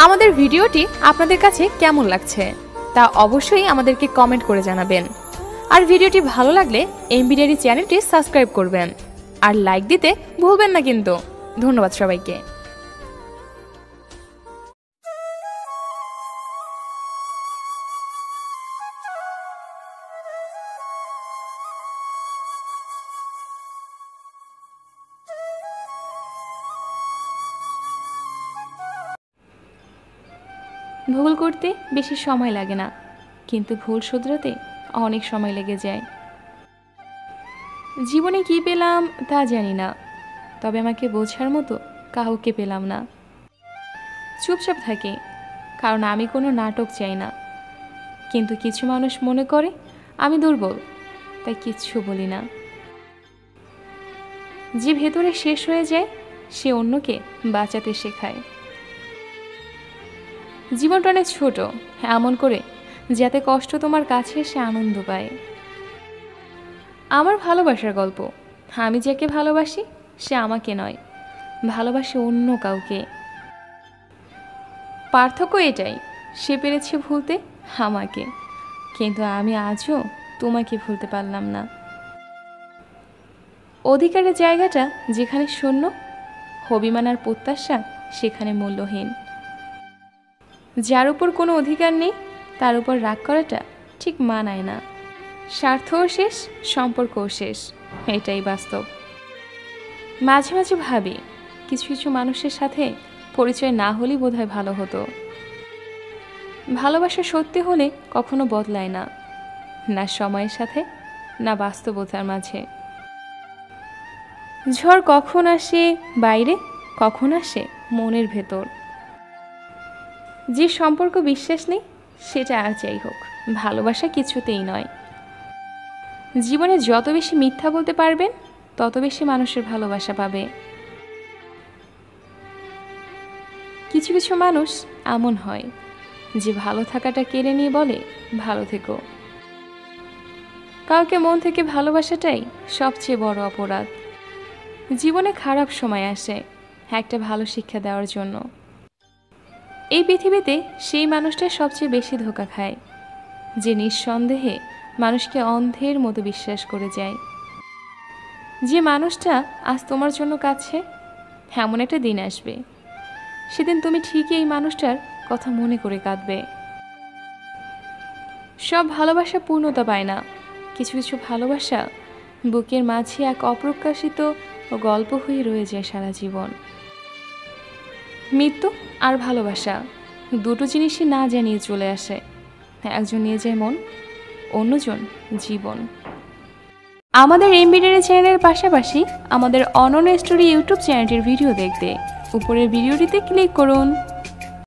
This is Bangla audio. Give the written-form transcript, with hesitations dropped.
আমাদের ভিডিওটি আপনাদের কাছে কেমন লাগছে তা অবশ্যই আমাদেরকে কমেন্ট করে জানাবেন। আর ভিডিওটি ভালো লাগলে এমবি ডায়েরি চ্যানেলটি সাবস্ক্রাইব করবেন আর লাইক দিতে ভুলবেন না কিন্তু। ধন্যবাদ সবাইকে। ভুল করতে বেশি সময় লাগে না, কিন্তু ভুল শুধরাতে অনেক সময় লেগে যায়। জীবনে কি পেলাম তা জানি না, তবে আমাকে বোঝার মতো কাউকে পেলাম না। চুপচাপ থাকি, কারণ আমি কোনো নাটক চাই না। কিন্তু কিছু মানুষ মনে করে আমি দুর্বল, তাই কিচ্ছু বলি না। যে ভেতরে শেষ হয়ে যায় সে অন্যকে বাঁচাতে শেখায়। জীবনটা অনেক ছোট, এমন করে যাতে কষ্ট তোমার কাছে এসে আনন্দ পায়। আমার ভালোবাসার গল্প, আমি যাকে ভালোবাসি সে আমাকে নয়, ভালোবাসে অন্য কাউকে। পার্থক্য এটাই, সে পেরেছে ভুলতে আমাকে, কিন্তু আমি আজও তোমাকে ভুলতে পারলাম না। অধিকারের জায়গাটা যেখানে শূন্য, অভিমান আর প্রত্যাশা সেখানে মূল্যহীন। যার উপর কোনো অধিকার নেই তার উপর রাগ করাটা ঠিক মানায় না। স্বার্থও শেষ, সম্পর্কও শেষ, এটাই বাস্তব। মাঝে মাঝে ভাবি কিছু কিছু মানুষের সাথে পরিচয় না হলেই বোধহয় ভালো হতো। ভালোবাসা সত্যি হলে কখনো বদলায় না, না সময়ের সাথে না বাস্তবতার মাঝে। ঝড় কখন আসে বাইরে, কখন আসে মনের ভেতর। যে সম্পর্ক বিশ্বাস নেই সেটা আর যাই হোক, ভালোবাসা কিছুতেই নয়। জীবনে যত বেশি মিথ্যা বলতে পারবেন তত বেশি মানুষের ভালোবাসা পাবে। কিছু কিছু মানুষ এমন হয় যে ভালো থাকাটা কেড়ে নিয়ে বলে ভালো থেকো। কাউকে মন থেকে ভালোবাসাটাই সবচেয়ে বড় অপরাধ। জীবনে খারাপ সময় আসে একটা ভালো শিক্ষা দেওয়ার জন্য। এই পৃথিবীতে সেই মানুষটা সবচেয়ে বেশি ধোঁকা খায় যে নিঃসন্দেহে মানুষকে অন্ধের মতো বিশ্বাস করে যায়। যে মানুষটা আজ তোমার জন্য কাছে, এমন একটা দিন আসবে সেদিন তুমি ঠিকই এই মানুষটার কথা মনে করে কাঁদবে। সব ভালোবাসা পূর্ণতা পায় না, কিছু কিছু ভালোবাসা বুকের মাঝে এক অপ্রকাশিত গল্প হয়ে রয়ে যায় সারা জীবন। মৃত্যু আর ভালোবাসা দুটো জিনিসই না জানিয়ে চলে আসে। একজন নিয়ে যায় মন, অন্যজন জীবন। আমাদের এমবি ডায়েরি চ্যানেলের পাশাপাশি আমাদের অনন্য স্টোরি ইউটিউব চ্যানেলটির ভিডিও দেখতে উপরের ভিডিওটিতে ক্লিক করুন।